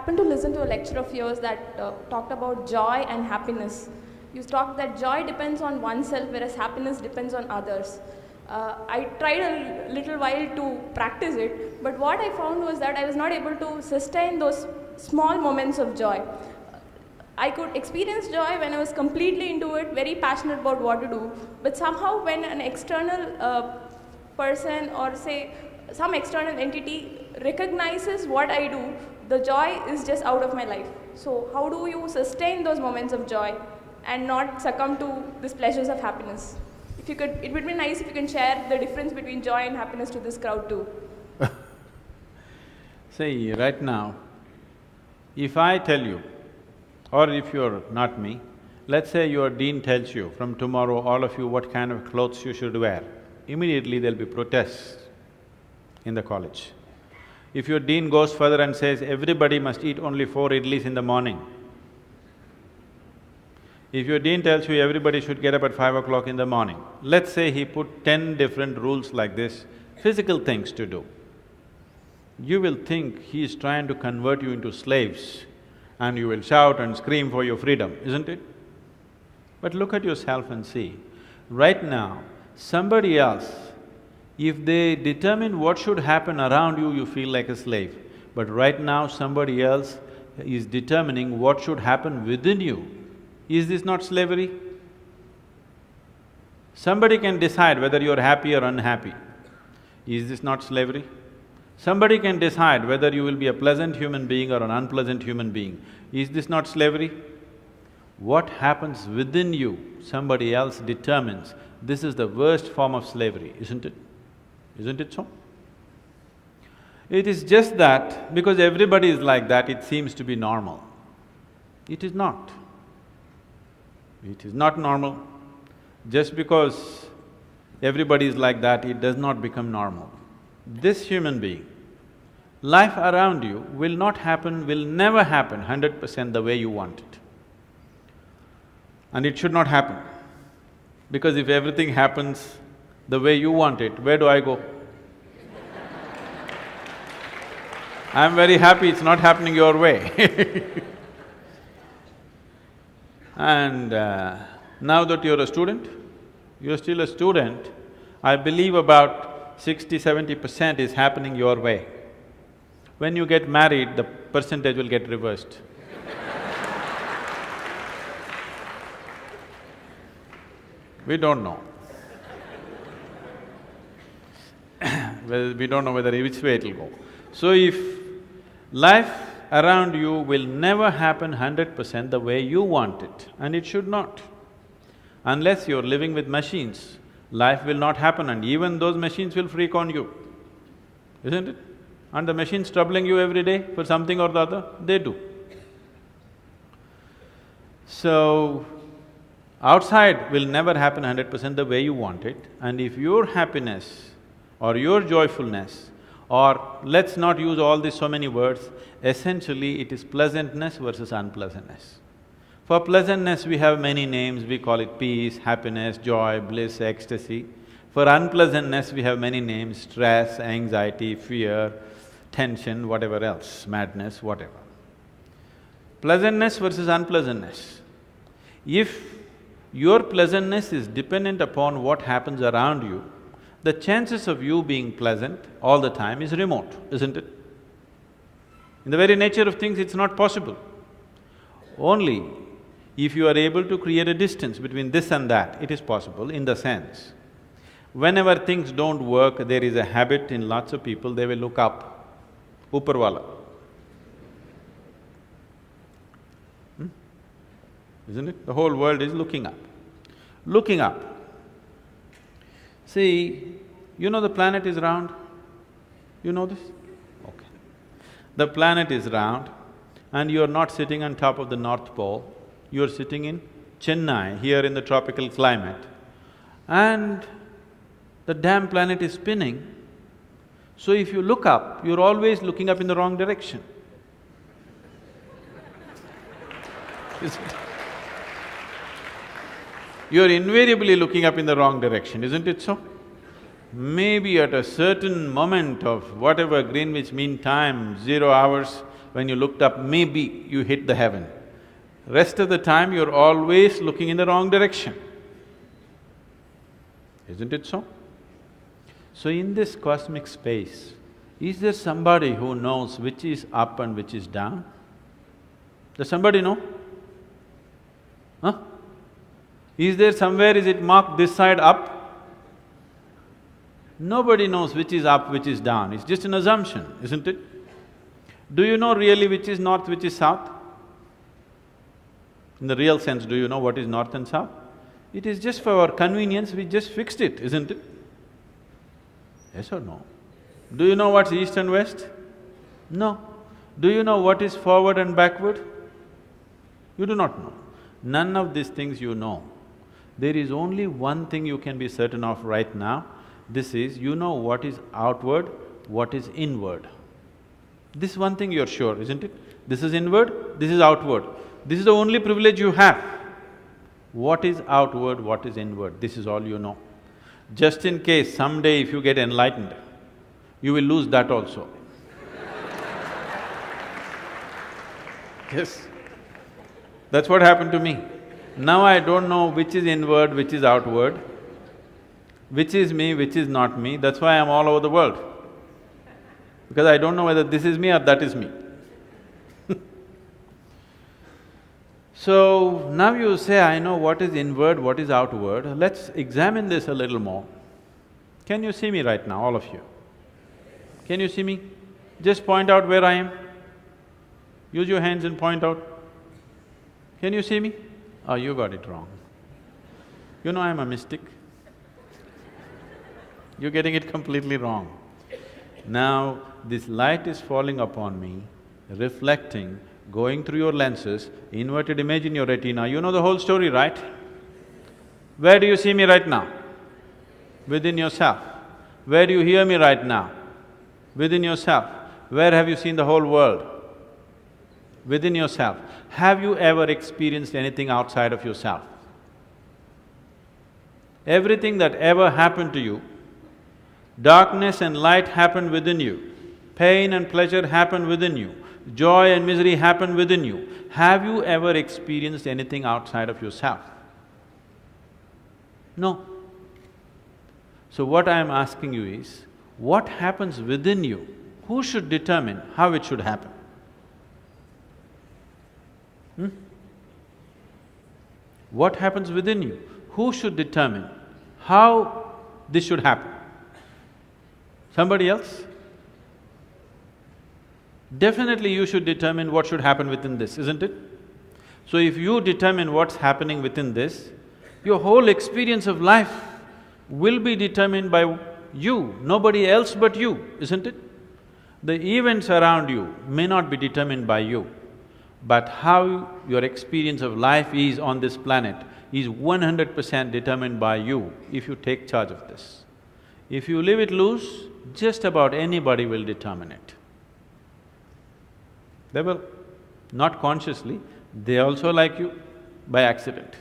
happened to listen to a lecture of yours that talked about joy and happiness. You talked that joy depends on oneself, whereas happiness depends on others. I tried a little while to practice it, but what I found was that I was not able to sustain those small moments of joy. I could experience joy when I was completely into it, very passionate about what to do, but somehow when an external person or say some external entity recognizes what I do, the joy is just out of my life. So how do you sustain those moments of joy and not succumb to these pleasures of happiness? If you could, it would be nice if you can share the difference between joy and happiness to this crowd too. See, right now, if I tell you, or if you're not me, let's say your dean tells you, from tomorrow all of you what kind of clothes you should wear, immediately there'll be protests in the college. If your dean goes further and says, everybody must eat only 4 idlis in the morning, if your dean tells you everybody should get up at 5 o'clock in the morning, let's say he put 10 different rules like this, physical things to do, you will think he is trying to convert you into slaves and you will shout and scream for your freedom, isn't it? But look at yourself and see, right now, somebody else, if they determine what should happen around you, you feel like a slave. But right now, somebody else is determining what should happen within you. Is this not slavery? Somebody can decide whether you're happy or unhappy. Is this not slavery? Somebody can decide whether you will be a pleasant human being or an unpleasant human being. Is this not slavery? What happens within you, somebody else determines. This is the worst form of slavery, isn't it? Isn't it so? It is just that because everybody is like that, it seems to be normal. It is not. It is not normal. Just because everybody is like that, it does not become normal. This human being, life around you will not happen, will never happen 100% the way you want it. And it should not happen. Because if everything happens the way you want it, where do I go? I'm very happy it's not happening your way. And now that you're a student, you're still a student, I believe about 60–70% is happening your way. When you get married, the percentage will get reversed. We don't know. Well, we don't know whether which way it'll go. So if life around you will never happen 100% the way you want it, and it should not. Unless you're living with machines, life will not happen and even those machines will freak on you, isn't it? And the machines troubling you every day for something or the other, they do. So, outside will never happen 100% the way you want it, and if your happiness or your joyfulness, or let's not use all these so many words, essentially it is pleasantness versus unpleasantness. For pleasantness we have many names, we call it peace, happiness, joy, bliss, ecstasy. For unpleasantness we have many names, stress, anxiety, fear, tension, whatever else, madness, whatever. Pleasantness versus unpleasantness. If your pleasantness is dependent upon what happens around you, the chances of you being pleasant all the time is remote, isn't it? In the very nature of things, it's not possible. Only if you are able to create a distance between this and that, it is possible in the sense, whenever things don't work, there is a habit in lots of people, they will look up, upar wala. Isn't it? The whole world is looking up. Looking up. See, you know the planet is round? You know this? Okay. The planet is round and you're not sitting on top of the North Pole, you're sitting in Chennai, here in the tropical climate, and the damn planet is spinning. So if you look up, you're always looking up in the wrong direction. Isn't it? You're invariably looking up in the wrong direction, isn't it so? Maybe at a certain moment of whatever Greenwich Mean Time, 0 hours, when you looked up, maybe you hit the heaven. Rest of the time, you're always looking in the wrong direction. Isn't it so? So in this cosmic space, is there somebody who knows which is up and which is down? Does somebody know? Huh? Is there somewhere, is it marked this side up? Nobody knows which is up, which is down, it's just an assumption, isn't it? Do you know really which is north, which is south? In the real sense, do you know what is north and south? It is just for our convenience, we just fixed it, isn't it? Yes or no? Do you know what's east and west? No. Do you know what is forward and backward? You do not know. None of these things you know. There is only one thing you can be certain of right now. This is, you know what is outward, what is inward. This one thing you're sure, isn't it? This is inward, this is outward. This is the only privilege you have. What is outward, what is inward, this is all you know. Just in case someday if you get enlightened, you will lose that also. Yes. That's what happened to me. Now I don't know which is inward, which is outward, which is me, which is not me, that's why I'm all over the world. Because I don't know whether this is me or that is me. So, now you say, I know what is inward, what is outward, let's examine this a little more. Can you see me right now, all of you? Can you see me? Just point out where I am. Use your hands and point out. Can you see me? Oh, you got it wrong. You know I'm a mystic. You're getting it completely wrong. Now, this light is falling upon me, reflecting, going through your lenses, inverted image in your retina, you know the whole story, right? Where do you see me right now? Within yourself. Where do you hear me right now? Within yourself. Where have you seen the whole world? Within yourself. Have you ever experienced anything outside of yourself? Everything that ever happened to you, darkness and light happened within you, pain and pleasure happened within you, joy and misery happen within you. Have you ever experienced anything outside of yourself? No. So what I am asking you is, what happens within you? Who should determine how it should happen? What happens within you? Who should determine how this should happen? Somebody else? Definitely you should determine what should happen within this, isn't it? So if you determine what's happening within this, your whole experience of life will be determined by you, nobody else but you, isn't it? The events around you may not be determined by you, but how your experience of life is on this planet is 100% determined by you if you take charge of this. If you leave it loose, just about anybody will determine it. They will, not consciously, they also like you by accident.